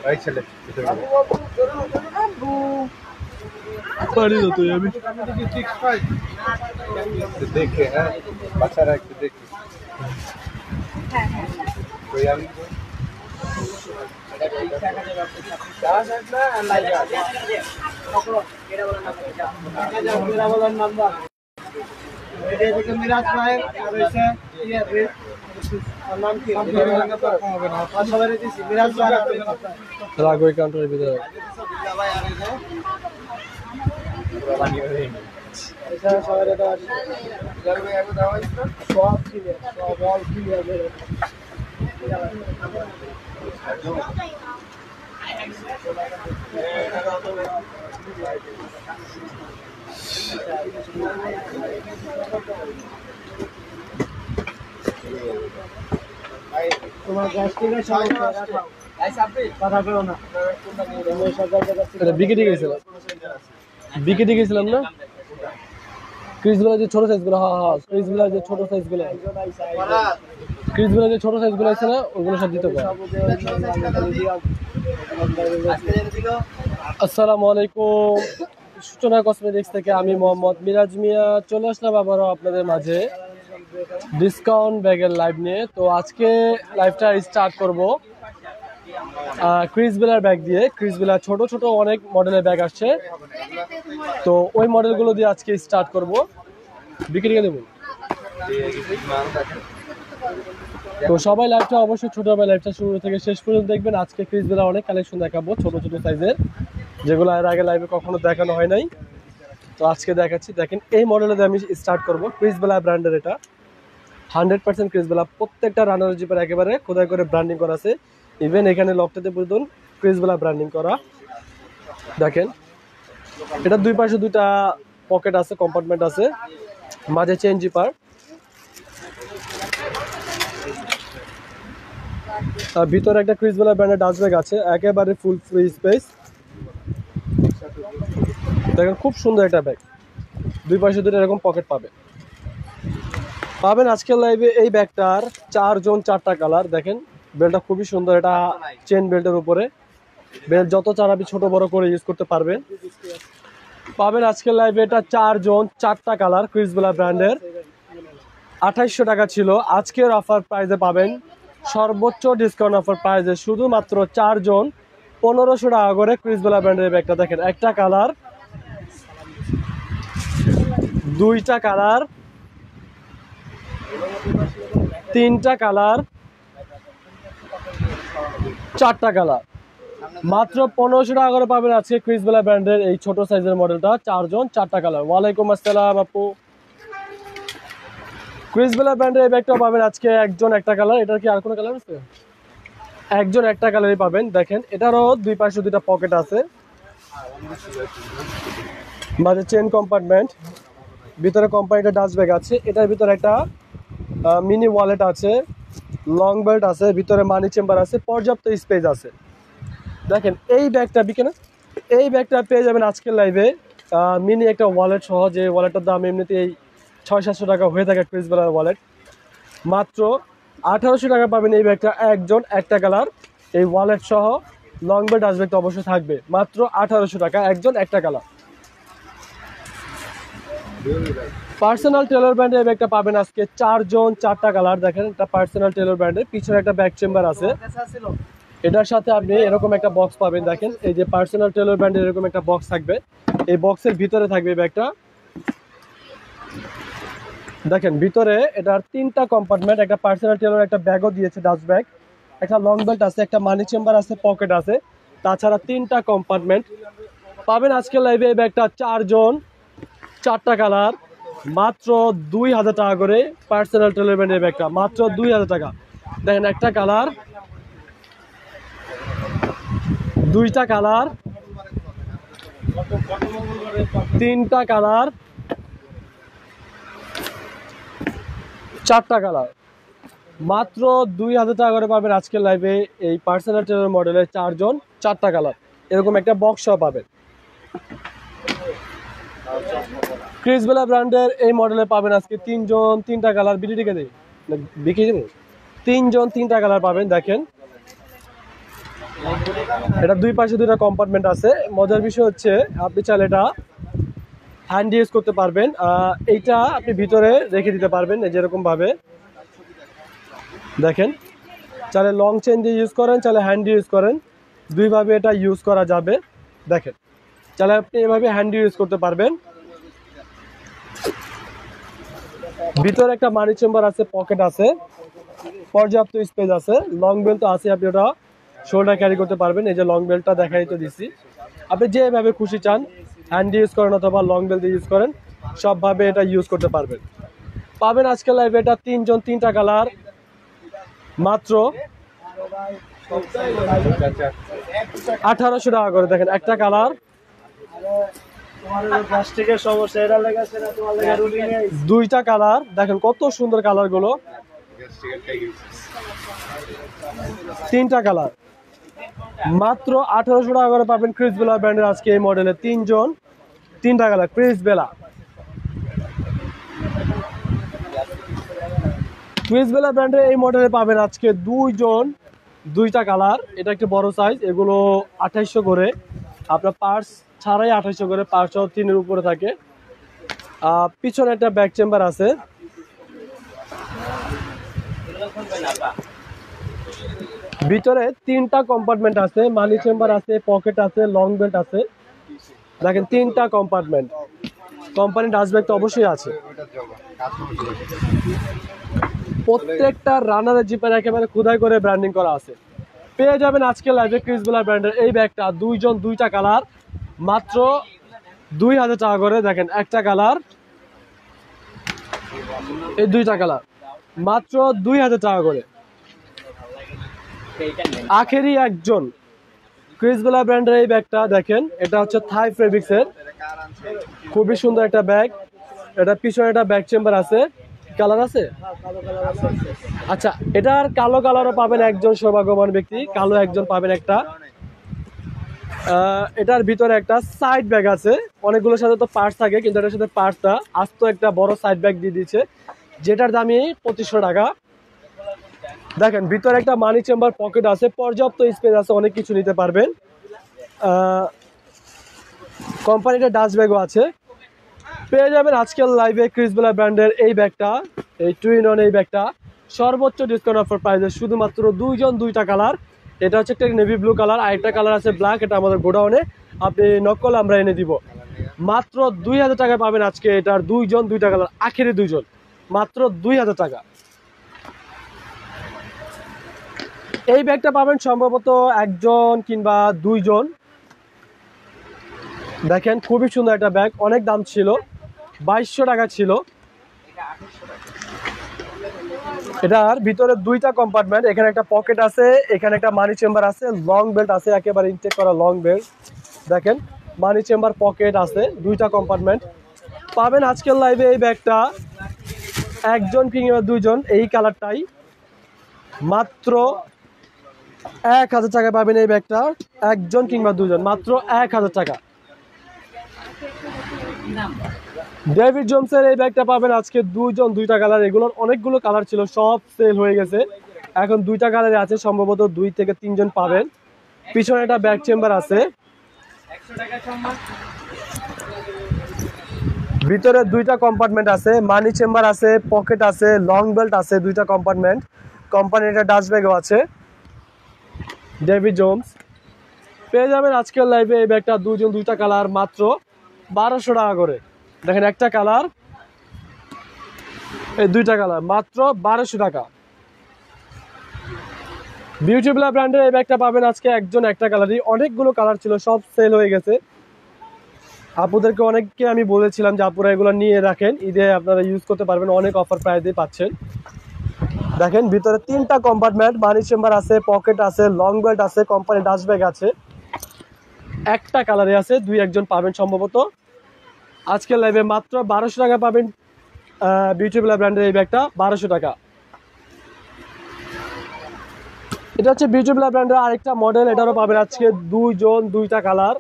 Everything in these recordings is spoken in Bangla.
ভাই ছেলে পারি না তুই আমি দেখে হ্যাঁ বাচ্চারা একটু দেখে ওই আমি মিরাজ ভাই নাম কি মিরাজ ভাই রাগই কাউন্টারের ভিতরে সব ক্লিয়ার সব অল ক্লিয়ার তোমার গ্যাস্ট্রিকের সমস্যা কথা বলো না বিকেটে গেছিলাম না ক্রিসগুলো যে ছোট সাইজগুলো ক্রিসগুলো যে ছোট সাইজগুলো আছে না ওগুলো সব দিতে পারে। আসসালামু আলাইকুম, সূচনা কসমেটিক্স থেকে আমি মোহাম্মদ মিরাজ মিয়া চলে আসলাম আবারও আপনাদের মাঝে ডিসকাউন্ট ব্যাগের লাইভ নিয়ে। তো আজকে লাইভটা স্টার্ট করব ক্রিসবেলার ব্যাগ দিয়ে। ক্রিসবেলার ছোট ছোট অনেক মডেলের ব্যাগ আসছে, তো ওই মডেলগুলো দিয়ে আজকে স্টার্ট করব। বিক্রি দেব তো সবাই লাইভটা অবশ্যই ছোটবেলা লাইভটা শুরু থেকে শেষ পর্যন্ত দেখবেন। আজকে ক্রিসবেলার অনেক কালেকশন দেখাবো ছোট ছোট সাইজের, যেগুলো এর আগে লাইভে কখনো দেখানো হয় নাই। তো আজকে দেখাচ্ছি, দেখেন এই মডেলে আমি স্টার্ট করব। ক্রিসবেলা ব্র্যান্ডের, এটা 100% ক্রিসবেলা, প্রত্যেকটা রানার জিপের একেবারে খোদাই করে ব্র্যান্ডিং করা আছে। ইভেন এখানে লকটাতে পর্যন্ত ক্রিসবেলা ব্র্যান্ডিং করা। দেখেন এটা দুই পাশে দুইটা পকেট আছে, কম্পার্টমেন্ট আছে, মাঝে চেন জিপার। ভিতরে একটা ক্রিসবেলা ব্র্যান্ডের ডাস্ট ব্যাগ আছে, একেবারে ফুল ফ্রি স্পেস। দেখেন খুব সুন্দর একটা ব্যাগ, দুই পাশে দুটো এরকম পকেট পাবেন আজকের লাইভে। এই ব্যাগটার 4 জোন 4টা কালার। দেখেন বেল্টটা খুবই সুন্দর, এটা চেন বেল্টের উপরে। বেল্ট যত চালাবি ছোট বড় করে ইউজ করতে পারবেন। পাবেন আজকের লাইভে এটা 4 জোন 4টা কালার, ক্রিসবেলা ব্র্যান্ডের। 2800 টাকা ছিল, আজকের অফার প্রাইসে পাবেন সর্বোচ্চ ডিসকাউন্ট অফার প্রাইসে শুধুমাত্র 4 জোন 1500 টাকা করে ক্রিসবেলা ব্র্যান্ডের ব্যাগটা। দেখেন একটা কালার, দুইটা কালার, তিনটা কালার, 4টা কালার, মাত্র 1500 টাকা করে পাবেন আজকে ক্রিসবেলা ব্র্যান্ডের এই ছোট সাইজের মডেলটা। 4 জন 4টা কালার। ওয়ালাইকুম আসসালাম আপু। ক্রিসবেলা ব্র্যান্ডের এই ব্যাগটা পাবেন আজকে একজন একটা কালার। এটার কি আর কোনো কালার আছে? একজন একটা কালারই পাবেন। দেখেন এটারও দুই পাশে দুইটা পকেট আছে, মাঝে চেন কম্পার্টমেন্ট, ভিতরে কোম্পানিটা ডাস্ট ব্যাগ আছে। এটার ভিতরে একটা মিনি ওয়ালেট আছে, লং বেল্ট আছে, ভিতরে মানি চেম্বার আছে, পর্যাপ্ত স্পেস আছে। দেখেন এই ব্যাগটা বিকেনা, এই ব্যাগটা পেয়ে যাবেন আজকের লাইভে মিনি একটা ওয়ালেট সহ, যে ওয়ালেটটার দাম এমনিতে এই 600-700 টাকা হয়ে থাকে ক্রিসবেলার ওয়ালেট। মাত্র 1800 টাকা পাবেন এই ব্যাগটা, একজন একটা কালার, এই ওয়ালেট সহ। লং বেল্ট ডাস্ট ব্যাগটা অবশ্যই থাকবে, মাত্র 1800 টাকা, একজন একটা কালার। পার্সোনাল টেলর ব্র্যান্ডের এই ব্যাগটা পাবেন আজকে 4 জন 4টা কালার। দেখেন এটা পার্সোনাল টেলর ব্র্যান্ডের, পিছনে একটা ব্যাক চেম্বার আছে। এটার সাথে আপনি এরকম একটা বক্স পাবেন। দেখেন এই যে পার্সোনাল টেলর ব্র্যান্ডের এরকম একটা বক্স থাকবে, এই বক্সের ভিতরে থাকবে ব্যাগটা। দেখেন ভিতরে এটার 3টা কম্পার্টমেন্ট, একটা পার্সোনাল টেলর একটা ব্যাগও দিয়েছে, ডাস্ট ব্যাগ, একটা লং বেল্ট আছে, একটা মানি চেম্বার আছে, পকেট আছে, তাছাড়া 3টা কম্পার্টমেন্ট পাবেন আজকের লাইভে। এই ব্যাগটা 4 জন 4টা কালার, মাত্র 2000 টাকা করে। পার্সোনাল টেলর ব্র্যান্ডের ব্যাগটা মাত্র 2000 টাকা। দেখেন একটা কালার, দুইটা কালার, তিনটা কালার, 4টা কালার, মাত্র 2000 টাকা করে পাবেন আজকের লাইভে এই পার্সোনাল টেলর মডেলের 4 জন 4টা কালার। এরকম একটা বক্স পাবেন। ক্রিসবেলা ব্র্যান্ডের এই মডেলে পাবেন আজকে 3 জন 3টা কালার। বিক্রি দেবে 3 জন 3টা কালার পাবেন। দেখেন এটা দুই পাশে দুইটা কম্পার্টমেন্ট আছে। মজার বিষয় হচ্ছে আপনি চাইলে এটা হ্যান্ড ইউজ করতে পারবেন। এইটা আপনি ভিতরে রেখে দিতে পারবেন যেরকম ভাবে দেখেন, চাইলে লং চেন দিয়ে ইউজ করেন, চাইলে হ্যান্ড ইউজ করেন, দুইভাবে এটা ইউজ করা যাবে। দেখেন, চাইলে আপনি এভাবে হ্যান্ড ইউজ করতে পারবেন। ভিতরে একটা মানি চেম্বার আছে, পকেট আছে, পর্যাপ্ত স্পেস আছে, লং বেল্ট তো আছে, আপনি ওটা শোল্ডার ক্যারি করতে পারবেন। এই যে লং বেল্টটা দেখাই তো দিচ্ছি, আপনি যেভাবে খুশি চান হ্যান্ড ইউজ করেন অথবা লং বেল্ট ইউজ করেন, সবভাবে এটা ইউজ করতে পারবেন। পাবেন আজকের লাইভে এটা তিনজন, তিনটা কালার, মাত্র 1800 টাকা করে। দেখেন একটা কালার, প্লাস্টিকের সমস্যা এটা লাগাছে না, তোমার লাগা রুলি নেই। দুইটা কালার, দেখেন কত সুন্দর কালার গুলো, তিনটা কালার, মাত্র 1800 টাকা করে পাবেন ক্রিস বেলা ব্র্যান্ডের আজকে এই মডেলে তিনজন, তিনটা কালার ক্রিস বেলা। ক্রিস বেলা ব্র্যান্ডের এই মডেলে পাবেন আজকে দুইজন, দুইটা কালার। এটা একটু বড় সাইজ, এগুলো 2800 করে, আপনার পার্স ছাড়াই 2800 করে, পার্স 3-এর উপরে থাকে। পিছনে একটা ব্যাক চেম্বার আছে, ভিতরে তিনটা কম্পার্টমেন্ট আছে, মানি চেম্বার আছে, পকেট আছে, লং বেল্ট আছে। দেখেন তিনটা কম্পার্টমেন্ট, কোম্পানি ডাস্টব্যাগ তো অবশ্যই আছে। প্রত্যেকটা রানারের জিপের একেবারে খোদাই করে ব্র্যান্ডিং করা আছে। পেয়ে যাবেন আজকে লাইভে ক্রিস বেলা ব্র্যান্ডের এই ব্যাগটা দুইজন, দুইটা কালার, মাত্র 2000 টাকা করে। দেখেন একটা কালার, এই দুইটা কালার, মাত্র 2000 টাকা করে। আখেরি একজন ক্রিস বেলা ব্র্যান্ডের এই ব্যাগটা দেখেন, এটা হচ্ছে থাই ফেব্রিক্সের, খুবই সুন্দর একটা ব্যাগ। এটা পিছনে একটা ব্যাক চেম্বার আছে, কালার আছে, আচ্ছা এটার কালো কালারও পাবেন একজন সৌভাগ্যবান ব্যক্তি, কালো একজন পাবেন একটা। এটার ভিতরে একটা সাইড ব্যাগ আছে, অনেকগুলোর সাথে তো পার্টস থাকে, কিন্তু এটার সাথে পার্টসটা আস্ত একটা বড় সাইড ব্যাগ দিয়ে দিচ্ছে, যেটার দামই 2500 টাকা। দেখেন ভিতরে একটা মানি চেম্বার, পকেট আছে, পর্যাপ্ত স্পেস আছে, অনেক কিছু নিতে পারবেন। কোম্পানিটা ডাস্ট ব্যাগও আছে। পেয়ে যাবেন আজকের লাইভে ক্রিস বেলা ব্র্যান্ডের এই ব্যাগটা, এই 2-in-1 এই ব্যাগটা সর্বোচ্চ ডিসকাউন্ট অফার প্রাইসে শুধুমাত্র দুইজন, দুইটা কালার। এটা হচ্ছে একটা নেভি ব্লু কালার, আর একটা কালার আছে ব্ল্যাক, এটা আমাদের গোডাউনে, আপনি নকল আমরা এনে দিব। মাত্র 2000 টাকায় পাবেন আজকে এটার দুইজন, দুইটা কালার, আখেরি দুইজন, মাত্র 2000 টাকা। এই ব্যাগটা পাবেন সম্ভবত একজন কিংবা দুইজন। দেখেন খুবই সুন্দর একটা ব্যাগ, অনেক দাম ছিল, 2200 টাকা ছিল। এটার ভিতরে দুইটা কম্পার্টমেন্ট, এখানে একটা পকেট আছে, এখানে একটা মানি চেম্বার আছে, লং বেল্ট আছে, একেবারে ইনটেক করা লং বেল্ট। দেখেন মানি চেম্বার, পকেট আছে, দুইটা কম্পার্টমেন্ট। পাবেন আজকের লাইভে এই ব্যাগটা একজন কিংবা দুইজন, এই কালারটাই, মাত্র 1000 টাকা পাবেন এই ব্যাগটা, একজন কিংবা দুজন, মাত্র 1000 টাকা। ডেভিড জোনসের এই ব্যাগটা পাবেন আজকে দুইজন, দুইটা কালার, এগুলোর অনেকগুলো কালার ছিল, সব সেল হয়ে গেছে, এখন দুইটা কালারে আছে, সম্ভবত 2 থেকে 3 জন পাবেন। পিছনে একটা ব্যাক চেম্বার আছে, ভিতরে দুইটা কম্পার্টমেন্ট আছে, মানি চেম্বার আছে, পকেট আছে, লং বেল্ট আছে, দুইটা কম্পার্টমেন্ট। কোম্পানির একটা ডাস্ট ব্যাগও আছে, ডেভিড জোনস। পেয়ে যাবেন আজকের লাইভে এই ব্যাগটা দুইজন, দুইটা কালার, মাত্র 1200 টাকা করে। দেখেন একটা কালার, এই দুইটা কালার, মাত্র 1200 টাকা। বিউটি বেলা ব্র্যান্ডের এই ব্যাগটা পাবেন আজকে একজন, একটা কালারই, অনেকগুলো কালার ছিল, সব সেল হয়ে গেছে। আপুদেরকে অনেককে আমি বলেছিলাম যে আপুরা এগুলো নিয়ে রাখেন, ঈদে আপনারা ইউজ করতে পারবেন, অনেক অফার প্রাইসে পাচ্ছেন। দেখেন ভিতরে তিনটা কম্পার্টমেন্ট, মানি চেম্বার আছে, পকেট আছে, লং বেল্ট আছে, কোম্পানি ডাস্ট ব্যাগ আছে, একটা কালারে আছে, 2-1 পাবেন সম্ভবত। আজকের লাইভে মাত্র 1200 টাকা পাবেন বিউটি বেলা ব্র্যান্ডের এই ব্যাগটা, 1200 টাকা। এটা হচ্ছে বিউটি বেলা ব্র্যান্ডের আরেকটা মডেল, এটারও পাবেন আজকে দুইজন, দুইটা কালার।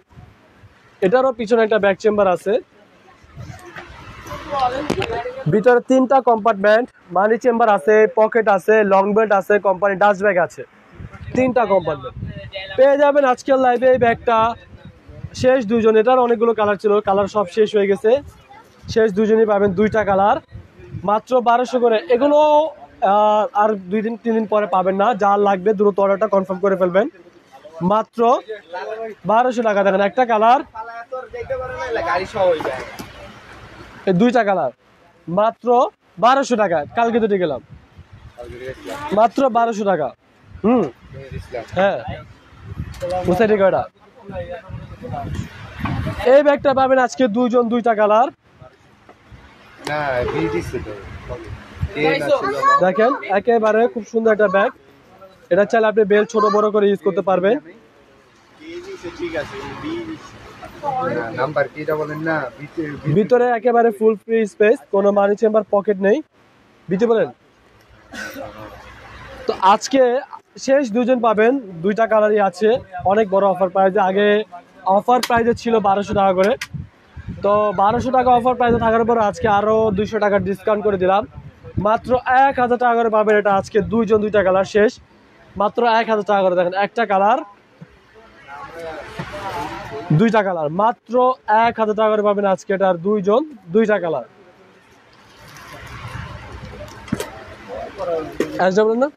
এটারও পিছনে একটা ব্যাক চেম্বার আছে, ভিতরে তিনটা কম্পার্টমেন্ট, মানি চেম্বার আছে, পকেট আছে, লং বেল্ট আছে, কোম্পানি ডাস্ট ব্যাগ আছে, তিনটা কম্পার্টমেন্ট। পেয়ে যাবেন আজকের লাইভে এই ব্যাগটা শেষ দুজন। এটার অনেকগুলো কালার ছিল, কালার সব শেষ হয়ে গেছে। শেষ দুজনই পাবেন দুইটা কালার, মাত্র 1200 করে। এগুলো আর 2-3 দিন পরে পাবেন না, যার লাগবে দ্রুত অর্ডারটা কনফার্ম করে ফেলবেন। মাত্র 1200 টাকা। দেখেন একটা কালার, এই দুইটা কালার মাত্র 1200 টাকা। কালকে তো গেলাম মাত্র 1200 টাকা। হ্যাঁ বুঝতে ঠিক ওটা। এই ব্যাগটা পাবেন আজকে দুইজন দুইটা কালার। না দিয়ে দিচ্ছে তো দেখেন একেবারে খুব সুন্দর একটা ব্যাগ। এটা চাইলে আপনি বেল ছোট বড় করে ইউজ করতে পারবেন। নাম্বার কিটা বলেন না, ভিতরে একেবারে ফুল ফ্রি স্পেস, কোনো মানি চেম্বার পকেট নেই। দিতে বলেন তো আজকে শেষ দুজন পাবেন, দুইটা কালারই আছে। অনেক বড় অফার প্রাইজে, আগে অফার প্রাইজে ছিল 1200 টাকা করে। তো 1200 টাকা অফার প্রাইজে থাকার পর আজকে আরো 200 টাকা ডিসকাউন্ট করে দিলাম। মাত্র 1000 টাকা করে পাবেন এটা আজকে। দুইজন দুইটা কালার শেষ, মাত্র 1000 টাকা করে। দেখেন একটা কালার দুইটা কালার, মাত্র 1000 টাকা করে পাবেন আজকে এটার দুইজন দুইটা কালার। না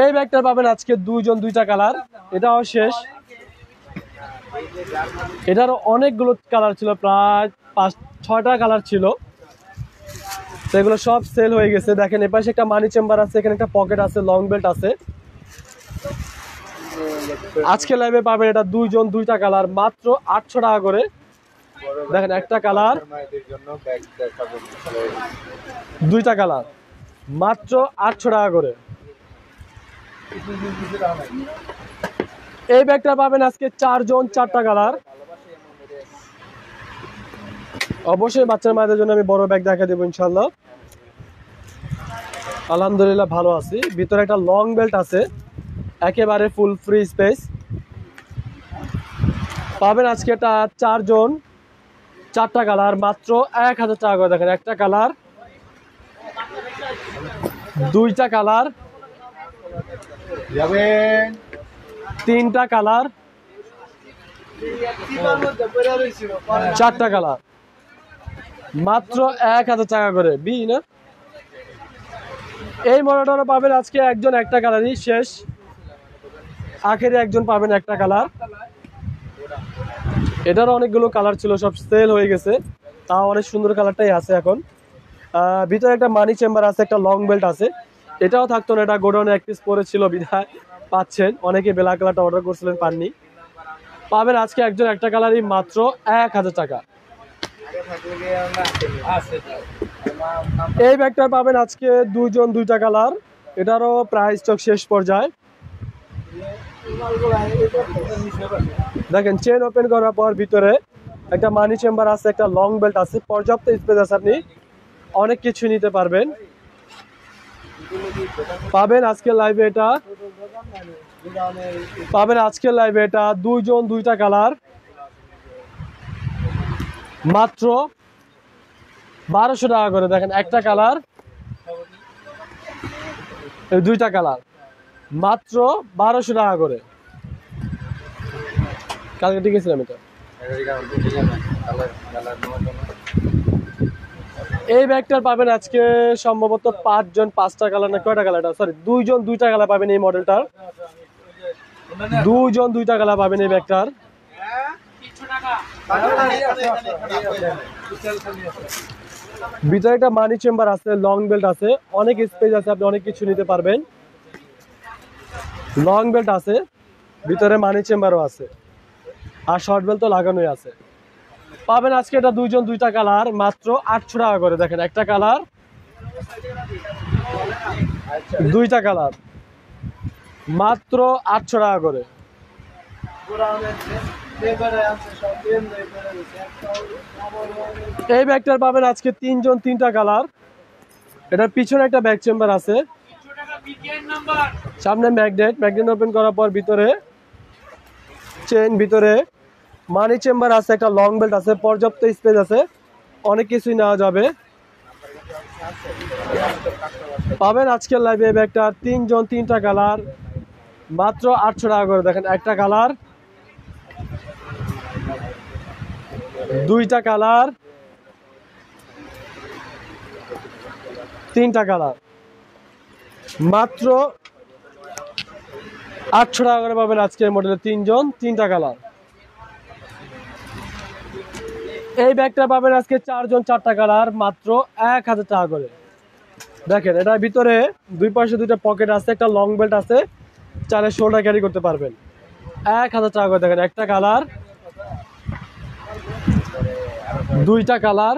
এই ব্যাগটা পাবেন আজকে দুইজন দুইটা কালার, এটাও শেষ। এটারও অনেকগুলো কালার ছিল, প্রায় 5-6টা কালার ছিল, সেগুলো সব সেল হয়ে গেছে। দেখেন এপাশে একটা মানি চেম্বার আছে, এখানে একটা পকেট আছে, লং বেল্ট আছে। আজকে লাইভে পাবেন এটা দুইজন দুইটা কালার, মাত্র 800 টাকা করে। দেখেন একটা কালার, দুইটা কালার, মাত্র 800 টাকা করে। এই ব্যাগটা পাবেন আজকে 4জন 4টা কালার। অবশ্যই বাচ্চার মায়েদের জন্য আমি বড় ব্যাগ দেখা দেবো ইনশাল্লাহ। আলহামদুলিল্লাহ ভালো আছি। ভিতরে একটা লং বেল্ট আছে, একেবারে ফুল ফ্রি স্পেস পাবেন আজকে। এটা 4জন 4টা কালার, মাত্র 1000 টাকা করে। দেখেন একটা কালার, দুইটা কালার, তিনটা কালার, 4টা কালার, মাত্র 1000 টাকা করে। বি না এই মডেলটা পাবেন আজকে একজন একটা কালারই শেষ, আখেরে একজন পাবেন একটা কালার। এটারও অনেকগুলো কালার ছিল, সব সেল হয়ে গেছে। তাও অনেক সুন্দর কালারটাই আছে এখন। ভিতরে একটা মানি চেম্বার আছে, একটা লং বেল্ট আছে। এটাও থাকতো না, এটা গোডাউনে এক পিস পরে ছিল বিধায় পাচ্ছেন। অনেকে বেলা কালারটা অর্ডার করছিলেন পাননি। পাবেন আজকে একজন একটা কালারই, মাত্র 1000 টাকা। এই ব্যাগটা পাবেন আজকে দুইজন দুইটা কালার। এটারও প্রাইস স্টক শেষ পর্যায়ে। দেখেন চেন ওপেন করার পর ভিতরে একটা মানি চেম্বার আছে, একটা লং বেল্ট আছে, পর্যাপ্ত স্পেস আছে, আপনি অনেক কিছু নিতে পারবেন। পাবেন আজকের লাইভে এটা, পাবেন আজকের লাইভে এটা দুইজন দুইটা কালার, মাত্র 1200 টাকা করে। দেখেন একটা কালার, দুইটা কালার, মাত্র 1200 টাকা করে। কালকে ঠিক আছে এটা। এই ব্যাগটার পাবেন আজকে সম্ভবত 5জন 5টা কালার, না কয়টা কালার, সরি দুইজন দুইটা কালার পাবেন এই মডেলটার। দুইজন দুইটা কালার পাবেন এই ব্যাগটার। ভিতরে একটা মানি চেম্বার আছে, লং বেল্ট আছে, অনেক স্পেস আছে, আপনি অনেক কিছু নিতে পারবেন। লং বেল্ট আছে, ভিতরে মানি চেম্বারও আছে, আর শর্ট বেল্ট তো লাগানোই আছে। পাবেন আজকে এটা দুইজন দুইটা কালার, মাত্র 800 টাকা করে। দেখেন একটা কালার, দুইটা কালার, মাত্র 800 টাকা করে। এই ব্যাগটার পাবেন আজকে 3জন 3টা কালার। এটার পিছনে একটা ব্যাক চেম্বার আছে, সামনে ম্যাগনেট, ম্যাগনেট ওপেন করার পর ভিতরে চেন, ভিতরে মানি চেম্বার আছে, একটা লং বেল্ট আছে, পর্যাপ্ত স্পেস আছে, অনেক কিছুই নেওয়া যাবে। পাবেন আজকের লাইভে ব্যাগটা 3জন 3টা কালার, মাত্র 800 টাকা করে। দেখেন একটা কালার, দুইটা কালার, তিনটা কালার, মাত্র 800 টাকা করে পাবেন আজকের মডেলে তিনজন, তিনটা কালার। এই ব্যাগটা পাবেন আজকে চারজন, চারটা কালার, মাত্র 1000 টাকা করে। দেখেন এটার ভিতরে দুই পাশে দুইটা পকেট আছে, একটা লং বেল্ট আছে, চাইলে শোল্ডার ক্যারি করতে পারবেন। 1000 টাকা করে। দেখেন একটা কালার, দুইটা কালার,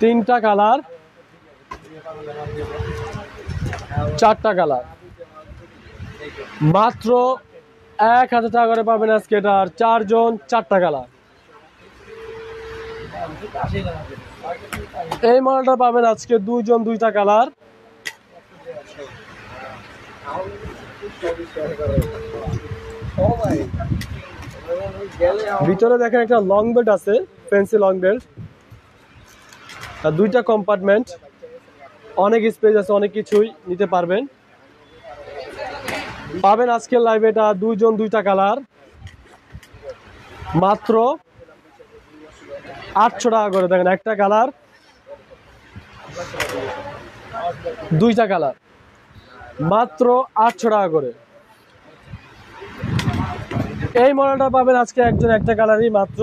তিনটা কালার, চারটা কালার, মাত্র 1000 টাকা করে পাবেন আজকে এটার চারজন, চারটা কালার। এই মডেলটা পাবেন আজকে দুইজন, দুইটা কালার। ভিতরে দেখেন একটা লং বেল্ট আছে, ফ্যান্সি লং বেল্ট, আর দুইটা কম্পার্টমেন্ট, অনেক স্পেস আছে, অনেক কিছুই নিতে পারবেন। পাবেন আজকের লাইভে এটা দুইজন, দুইটা কালার, মাত্র 800 টাকা করে। দেখেন একটা কালার, দুইটা কালার, মাত্র 800 টাকা করে। এই মডেলটা পাবেন আজকে একজন একটা কালারই, মাত্র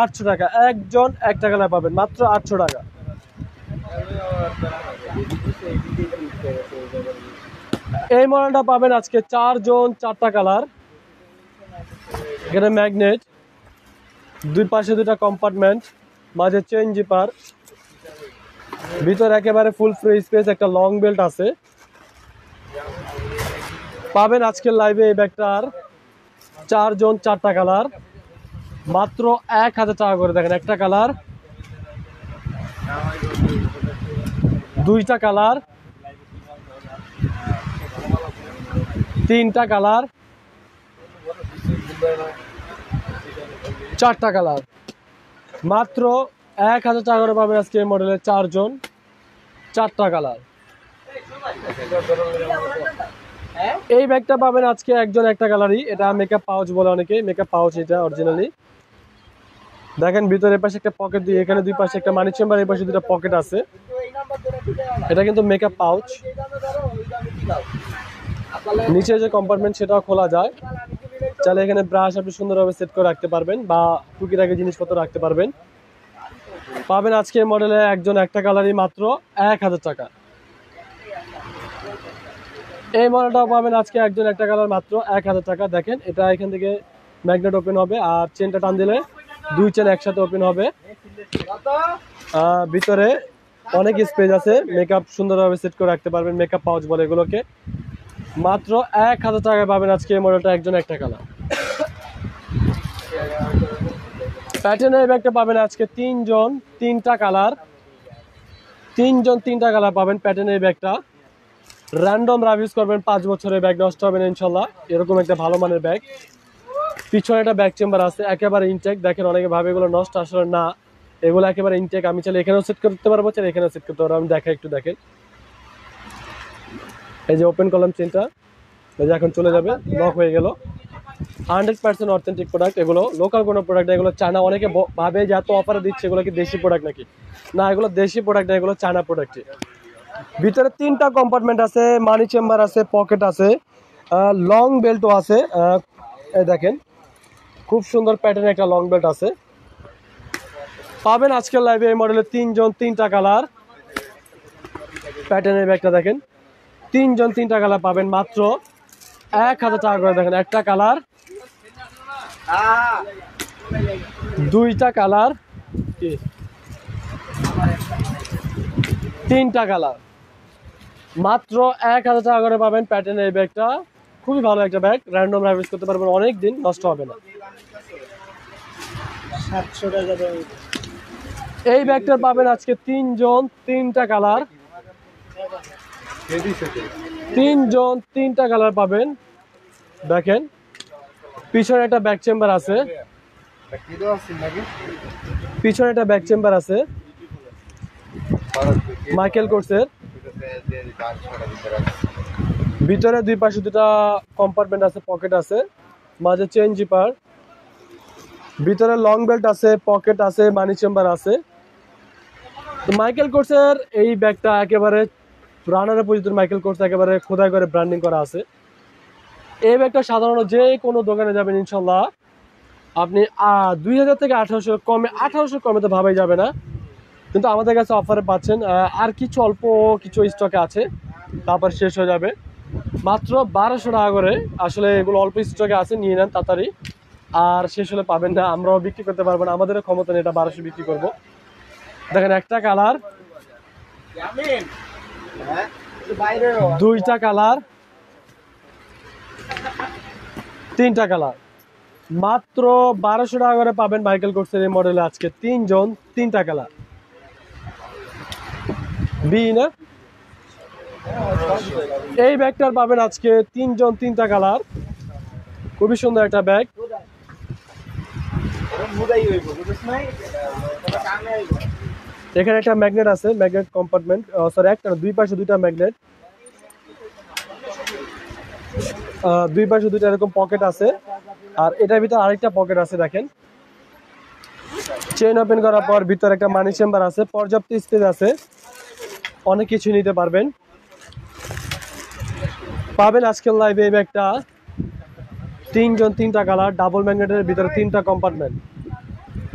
800 টাকা। একজন একটা কালার পাবেন মাত্র 800 টাকা। এই মডেলটা পাবেন আজকে চারজন, চারটা কালার। এখানে ম্যাগনেট, দুই পাশে দুইটা কম্পার্টমেন্ট, মাঝে চেইন জিপার, ভিতরে একেবারে ফুল ফ্রি স্পেস, একটা লং বেল্ট আছে। পাবেন আজকের লাইভে এই ব্যাগটার চারজন, চারটা কালার, মাত্র 1000 টাকা করে। দেখেন একটা কালার, দুইটা কালার, তিনটা কালার, চারটা কালার, মাত্র 1000 টাকা করে পাবেন আজকে এই মডেলের চারজন, চারটা কালার। এই ব্যাগটা পাবেন আজকে একজন একটা কালারই। এটা মেকআপ পাউচ বলে অনেকে, মেকআপ পাউচ এটা অরিজিনালি। দেখেন ভিতরে পাশে একটা পকেট দিয়ে, এখানে দুই পাশে একটা মানি চেম্বার, এই পাশে দুটো পকেট আছে। এটা কিন্তু মেকআপ পাউচ। নিচে যে কম্পার্টমেন্ট সেটাও খোলা যায়, চাইলে এখানে ব্রাশ আপনি সুন্দরভাবে সেট করে রাখতে পারবেন বা টুকিটাকি জিনিসপত্র রাখতে পারবেন। পাবেন আজকে মডেলে একজন একটা কালারই, মাত্র 1000 টাকা। এই মডেলটাও পাবেন আজকে একজন একটা কালার, মাত্র 1000 টাকা। দেখেন এটা এখান থেকে ম্যাগনেট ওপেন হবে, আর চেনটা টান দিলে দুই চেন একসাথে ওপেন হবে। ভিতরে অনেক স্পেস আছে, মেকআপ সুন্দরভাবে সেট করে রাখতে পারবেন, মেকআপ পাউচ বলে এগুলোকে। মাত্র 1000 টাকায় পাবেন আজকে এই মডেলটা একজন একটা কালার। প্যাটার্নের ব্যাগটা পাবেন আজকে তিনজন, তিনটা কালার, তিনজন, তিনটা কালার পাবেন প্যাটার্নের ব্যাগটা। র্যান্ডম রাভিউজ করবেন, 5 বছরের ব্যাগ, নষ্ট হবে না ইনশাল্লাহ। এরকম একটা ভালো মানের ব্যাগ। পিছনে একটা ব্যাক চেম্বার আছে, একেবারে ইনটেক। দেখেন অনেকে ভাবে এগুলো নষ্ট, আসলে না, এগুলো একেবারে ইনটেক। আমি চাইলে এখানেও সেট করতে পারবো, চাইলে এখানেও সেট করতে পারবো। আমি দেখা একটু দেখেন, এই যে ওপেন করলাম চেনটা, এই যে এখন চলে যাবে, লক হয়ে গেল। 100% অথেন্টিক প্রোডাক্ট, এগুলো লোকাল কোনো প্রোডাক্ট না। এগুলো চায়না। অনেকে ভাবে যে এত অফারে দিচ্ছে এগুলো কি দেশি প্রোডাক্ট নাকি, না, এগুলো দেশি প্রোডাক্ট না, এগুলো চায়না প্রোডাক্টই। ভিতরে তিনটা কম্পার্টমেন্ট আছে, মানি চেম্বার আছে, পকেট আছে, লং বেল্টও আছে। এই দেখেন খুব সুন্দর প্যাটার্নের একটা লং বেল্ট আছে। পাবেন আজকের লাইভে এই মডেলের তিনজন, তিনটা কালার। প্যাটার্নের ব্যাগটা দেখেন, তিনজন, তিনটা কালার পাবেন মাত্র 1000 টাকা করে। দেখেন একটা কালার, দুইটা কালার, তিনটা কালার, মাত্র 1000 টাকা করে পাবেন প্যাটার্নের এই ব্যাগটা। খুবই ভালো একটা ব্যাগ, র্যান্ডম রাইজ করতে পারবেন, অনেক দিন নষ্ট হবে না। 700 টাকা। এই ব্যাগটা পাবেন আজকে তিনজন, তিনটা কালার, তিনজন, তিনটা কালার পাবেন। দেখেন পিছনে একটা ব্যাক চেম্বার আছে, পিছনে একটা ব্যাক চেম্বার আছে মাইকেল কোর্সের। ভিতরে দুই পাশে দুটা কম্পার্টমেন্ট আছে, পকেট আছে, মাঝে চেইন জিপার, ভিতরে লং বেল্ট আছে, পকেট আছে, মানি চেম্বার আছে। তো মাইকেল কোর্সের এই ব্যাগটা একেবারে রানারে পর্যন্ত মাইকেল কোর্স একেবারে খোদাই করে ব্র্যান্ডিং করা আছে। এই ব্যাগটা সাধারণত যে কোনো দোকানে যাবেন ইনশাল্লাহ আপনি 2000 থেকে 1800 কমে, 1800 কমে তো ভাবাই যাবে না, কিন্তু আমাদের কাছে অফারে পাচ্ছেন। আর কিছু অল্প কিছু স্টকে আছে, তারপর শেষ হয়ে যাবে। মাত্র 1200 টাকা করে। আসলে এগুলো অল্প স্টকে আছে, নিয়ে নেন তাড়াতাড়ি, আর শেষ হলে পাবেন না, আমরাও বিক্রি করতে পারবো না, আমাদেরও ক্ষমতা নেই এটা 1200 বিক্রি করব। দেখেন একটা কালার, দুইটা কালার, তিনটা কালার, মাত্র 1200 টাকা করে পাবেন মাইকেল কোর্সের এই মডেলে। আজকে তিনজন তিনটা কালার বি না, এই ব্যাগটার পাবেন আজকে তিনজন তিনটা কালার। খুবই সুন্দর একটা ব্যাগ। এখানে একটা ম্যাগনেট আছে, ম্যাগনেট কম্পার্টমেন্ট, সরি একটা দুই পাশে দুইটা ম্যাগনেট, দুই পাশে দুইটা এরকম পকেট আছে, আর এটার ভিতরে আরেকটা পকেট আছে। দেখেন চেইন ওপেন করার পর ভিতরে একটা মানি চেম্বার আছে, পর্যাপ্ত স্পেস আছে, অনেক কিছু নিতে পারবেন। পাবেন আজকের লাইভে এই ব্যাগটা তিনজন তিনটা কালার, ডাবল ম্যাগনেটের ভিতরে তিনটা কম্পার্টমেন্ট,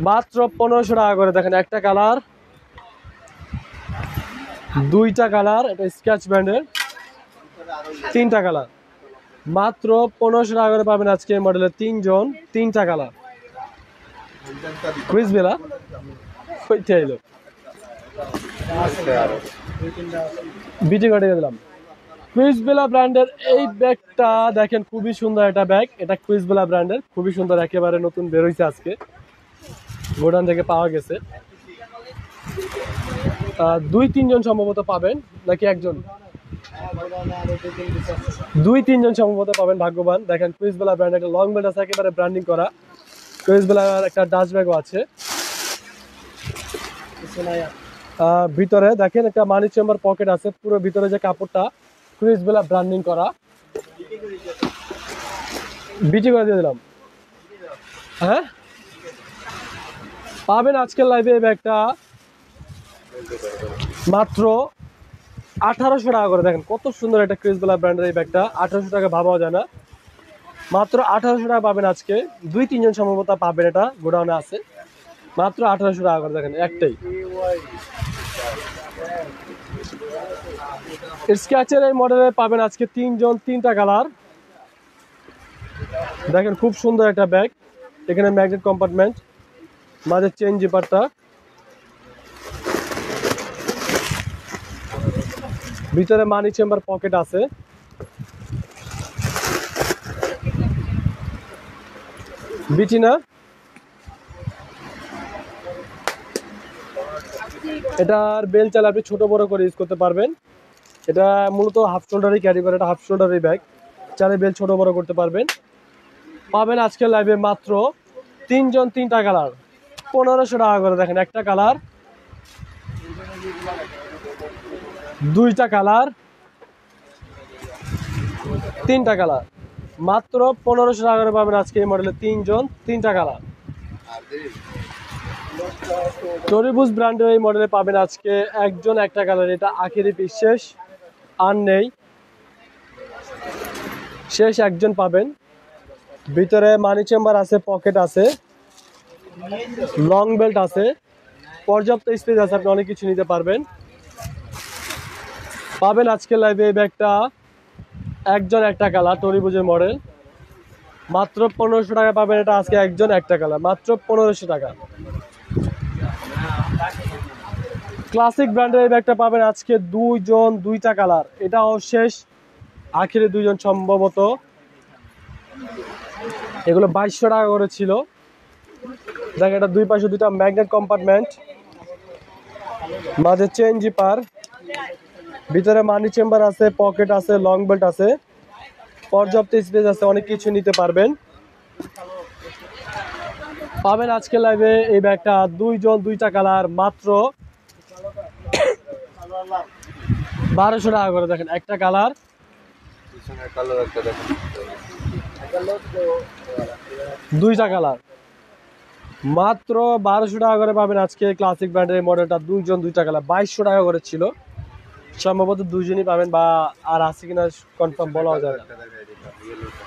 মাত্র 1500 টাকা করে। দেখেন একটা কালার, দুইটা কালার, এটা স্কেচ ব্র্যান্ডের, তিনটা কালার, মাত্র 1500 টাকা করে পাবেন আজকে এই মডেলের তিনজন তিনটা কালার। কুইজ বেলা কইতে এলো, বিটি কাটিয়ে দিলাম। কুইজ বেলা ব্র্যান্ডের এই ব্যাগটা দেখেন খুবই সুন্দর একটা ব্যাগ, এটা কুইজ বেলা ব্র্যান্ডের, খুবই সুন্দর, একেবারে নতুন বের হয়েছে আজকে, গোডাউন থেকে পাওয়া গেছে। দুই তিনজন সম্ভবত পাবেন, নাকি একজন, দুই তিনজন সম্ভবত পাবেন, ভাগ্যবান। দেখেন কুইজ বেলা ব্র্যান্ড, একটা লং বেল্ট আছে, একেবারে ব্র্যান্ডিং করা। কুইজ বেলার একটা ডাস্ট ব্যাগও আছে। ভিতরে দেখেন একটা মানি চেম্বার পকেট আছে, পুরো ভিতরে যে কাপড়টা কুইজ বেলা ব্র্যান্ডিং করা। বিটি করে দিয়ে দিলাম। হ্যাঁ পাবেন আজকের লাইভে এই ব্যাগটা মাত্র 1800 টাকা করে। দেখেন কত সুন্দর একটা ক্রিস বেলা ব্র্যান্ডের এই ব্যাগটা, 1800 টাকা ভাবাও যায় না, মাত্র 1800 টাকা পাবেন আজকে। দুই তিনজন সম্ভবত পাবেন, এটা গোডাউনে আছে, মাত্র 1800 টাকা করে। দেখেন একটাই স্কেচের এই মডেলে পাবেন আজকে তিনজন তিনটা কালার। দেখেন খুব সুন্দর একটা ব্যাগ, এখানে ম্যাগনেট কম্পার্টমেন্ট, মাঝে চেইন জিপারটা, ভিতরে মানি চেম্বার পকেট আছে। বিটি না, এটার বেল চাল আপনি ছোট বড় করে ইউজ করতে পারবেন। এটা মূলত হাফ শোল্ডারই ক্যারি করে, এটা হাফ শোল্ডারই ব্যাগ, চালে বেল ছোট বড় করতে পারবেন। পাবেন আজকের লাইভে মাত্র তিনজন তিনটা কালার, 1500 টাকা করে। দেখেন একটা কালার, দুইটা কালার, তিনটা কালার, মাত্র 1500 টাকা করে পাবেন আজকে এই মডেলে তিনজন তিনটা কালার। টরিবুস ব্র্যান্ডের এই মডেলে পাবেন আজকে একজন একটা কালার, এটা আখেরি পিস, শেষ আর নেই, শেষ একজন পাবেন। ভিতরে মানি চেম্বার আছে, পকেট আছে, লং বেল্ট আছে, পর্যাপ্ত স্পেস আছে, আপনি অনেক কিছু নিতে পারবেন। পাবেন আজকে লাইভে এই ব্যাগটা একজন একটা কালার, টরিবুজের মডেল, মাত্র 1500 টাকা পাবেন এটা আজকে একজন একটা কালার, মাত্র 1500 টাকা। ক্লাসিক ব্র্যান্ডের এই ব্যাগটা পাবেন আজকে দুইজন দুইটা কালার, এটাও শেষ আখেরে দুইজন সম্ভবত। এগুলো 2200 টাকা করে ছিল। দেখ এটা দুই পাশে দুইটা ম্যাগনেট কম্পার্টমেন্ট, মাঝে চেইন জিপার, ভিতরে মানি চেম্বার আছে, পকেট আছে, লং বেল্ট আছে, পর্যাপ্ত স্পেস আছে, অনেক কিছু নিতে পারবেন। পাবেন আজকে লাইভে এই ব্যাগটা দুইজন দুইটা কালার, মাত্র 1200 টাকা করে। দেখেন একটা কালার, পিছনে কালো একটা দেখেন। দুইটা কালার মাত্র 1200 টাকা করে পাবেন আজকে। ক্লাসিক ব্র্যান্ডের মডেলটা দুইটা কালার 2200 টাকা করে ছিল, সম্ভবত দুইজনই পাবেন, বা আর আছে কিনা কনফার্ম বলা যায় না। একটা দেখাই দিলাম, ইয়েলোটা।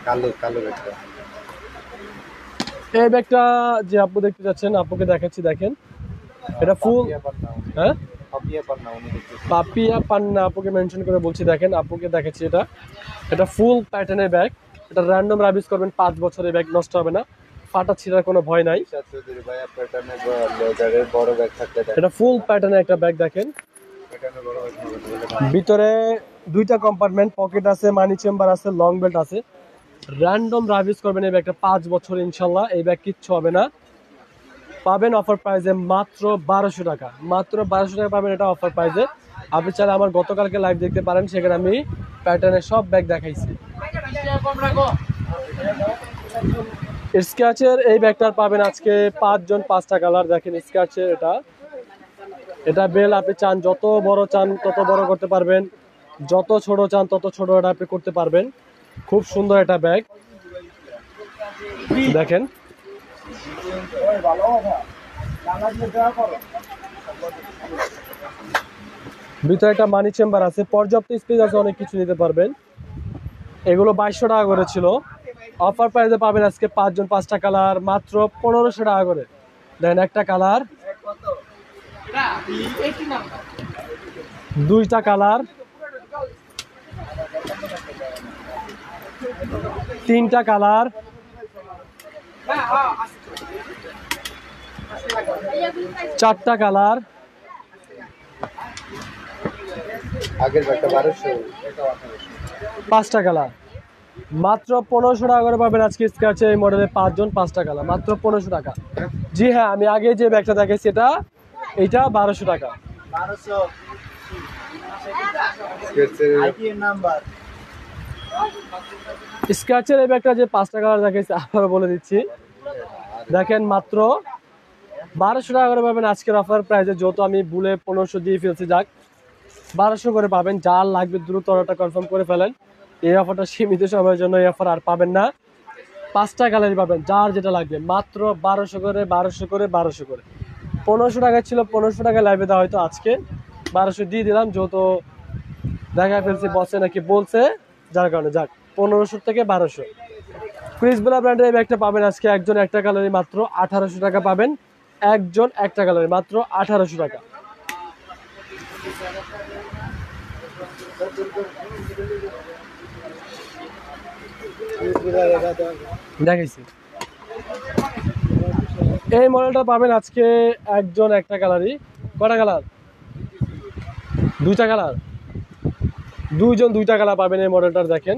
কালো কালো একটা। এই ব্যাগটা যে আপু দেখতে যাচ্ছেন, আপুকে দেখাচ্ছি, দেখেন এটা ফুল, হ্যাঁ পাপিয়া পান্না উনি দেখতেছেন। পাপিয়া পান্না আপুকে মেনশন করে বলছি, দেখেন আপুকে দেখাচ্ছি। এটা ফুল প্যাটার্নের ব্যাগ, এটা র্যান্ডম রাবিস করবেন 5 বছরের ব্যাগ, নষ্ট হবে না, ফাটা ছিঁড়ার কোনো ভয় নাই। ঈশা চৌধুরী ভাইয়া প্যাটার্নের লেদারের বড় ব্যাগ থাকতে দেন। এটা ফুল প্যাটার্নের একটা ব্যাগ, দেখেন প্যাটার্নের বড় ব্যাগ থাকতে ভিতরে দুইটা কম্পার্টমেন্ট, পকেট আছে, মানি চেম্বার আছে, লং বেল্ট আছে। র্যান্ডম রাবিস করবেন এই ব্যাগটা 5 বছর ইনশাল্লাহ, এই ব্যাগ কিচ্ছু হবে না। পাবেন অফার প্রাইসে মাত্র 1200 টাকা, মাত্র 1200 টাকা পাবেন এটা অফার প্রাইসে। আপনি চাইলে আমার গতকালকে লাইভ দেখতে পারেন, সেখানে আমি প্যাটার্নের সব ব্যাগ দেখাইছি। স্ক্র্যাচের এই ব্যাগটার পাবেন আজকে 5 জন 5টা কালার, দেখেন স্ক্র্যাচের এটা বেল আপনি চান যত বড় চান তত বড় করতে পারবেন, যত ছোট চান তত ছোট এটা আপনি করতে পারবেন। খুব সুন্দর একটা ব্যাগ, দেখেন ভিতরে একটা মানি চেম্বার আছে, পর্যাপ্ত স্পেস আছে, অনেক কিছু নিতে পারবেন। এগুলো 2200 টাকা করে ছিল, অফার প্রাইসে পাবেন আজকে 5 জন 5টা কালার মাত্র 1500 টাকা করে। দেখেন একটা কালার, দুইটা কালার, তিনটা কালার, চারটা কালার, আগের ব্যাগটা 1200, এটা 5টা কালার মাত্র 1500 টাকা করে পাবেন আজকে স্ক্র্যাচে এই মডেলে 5 জন 5টা কালার মাত্র 1500 টাকা। জি হ্যাঁ, আমি আগে যে ব্যাগটা দেখাইছি এটা 1200 টাকা। 1200 স্কেচের আইটিএন নাম্বার। স্ক্র্যাচের এই ব্যাগটা যে 5টা কালার দেখাইছি আবার বলে দিচ্ছি, দেখেন মাত্র 1200 টাকা করে পাবেন আজকের অফার প্রাইসে। যেহেতু আমি ভুলে 1500 দিয়ে ফেলছি, যাক 1200 করে পাবেন। যার লাগবে দ্রুত অর্ডারটা কনফার্ম করে ফেলেন, এই অফারটা সীমিত সময়ের জন্য, এই অফার আর পাবেন না। 5টা কালারই পাবেন, যার যেটা লাগবে মাত্র 1200 করে 1200 করে 1200 করে। 1500 টাকা ছিল, 1500 টাকা লাইভে দেওয়া হয়তো, আজকে 1200 দিয়ে দিলাম, যেহেতু দেখা ফেলছি বসে নাকি বলছে, যার কারণে যাক 1500 থেকে 1200। ক্রিসবেলা ব্র্যান্ডের এই ব্যাগটা পাবেন আজকে একজন একটা কালারই মাত্র 1800 টাকা পাবেন, একজন একটা কালারই মাত্র 1800 টাকা। দেখাইছি এই মডেলটা পাবেন আজকে একজন একটা কালারই। কটা কালার? দুইটা কালার, দুইজন দুইটা কালার পাবেন এই মডেলটার। দেখেন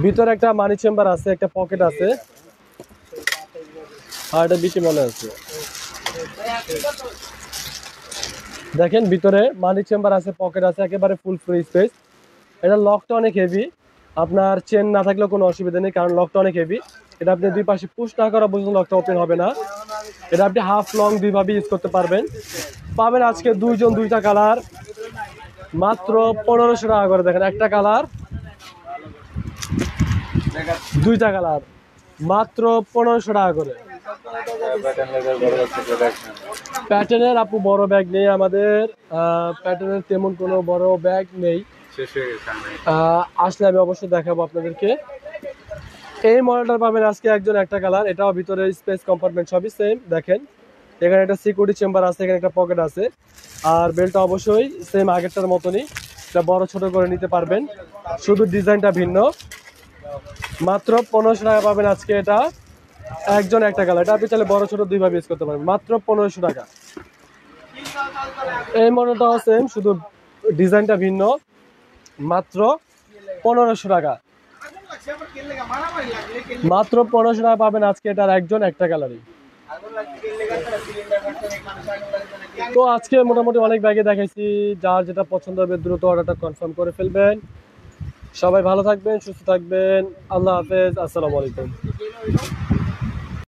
ভিতরে একটা মানি চেম্বার আছে, একটা পকেট আছে, আর এটা বিটি মনে আছে। দেখেন ভিতরে মানি চেম্বার আছে, পকেট আছে, একেবারে ফুল ফ্রি স্পেস। এটা লকটা অনেক হেভি, আপনার চেন না থাকলেও কোনো অসুবিধা নেই, কারণ লকটা অনেক হেভি। এটা আপনি দুই পাশে পুশ না করা পর্যন্ত লকটা ওপেন হবে না। এটা আপনি হাফ লং দুইভাবে ইউজ করতে পারবেন। পাবেন আজকে দুইজন দুইটা কালার মাত্র 1500 টাকা করে। দেখেন একটা কালার, দুইটা কালার মাত্র 1500 টাকা করে। প্যাটার্নের বড় ব্যাগ থাকতে দেখেন। প্যাটার্নের আপু বড় ব্যাগ নেই আমাদের, প্যাটার্নের তেমন কোনো বড় ব্যাগ নেই। শেষ হয়ে গেছে আমি। আসলে আমি অবশ্যই দেখাবো আপনাদেরকে। এই মডেলটা পাবেন আজকে একজন একটা কালার, এটাও ভিতরে স্পেস কম্পার্টমেন্ট সবই সেম। দেখেন এখানে একটা সিকিউরিটি চেম্বার আছে, এখানে একটা পকেট আছে, আর বেল্টটা অবশ্যই সেম আগেরটার মতনই, এটা বড় ছোট করে নিতে পারবেন, শুধু ডিজাইনটা ভিন্ন। মাত্র 1500 টাকা পাবেন আজকে এটা একজন একটা কালার। এটা আপনি চাইলে বড় ছোট দুইভাবে ইউজ করতে পারবেন, মাত্র 1500 টাকা। এই মডেলটাও সেম, শুধু ডিজাইনটা ভিন্ন, মাত্র 1500 টাকা। মাত্র 1500 টাকা পাবেন আজকে এটার একজন একটা কালারই। তো আজকে মোটামুটি অনেক ব্যাগে দেখাইছি, যার যেটা পছন্দ হবে দ্রুত অর্ডারটা কনফার্ম করে ফেলবেন। সবাই ভালো থাকবেন, সুস্থ থাকবেন, আল্লাহ হাফেজ, আসসালামু আলাইকুম।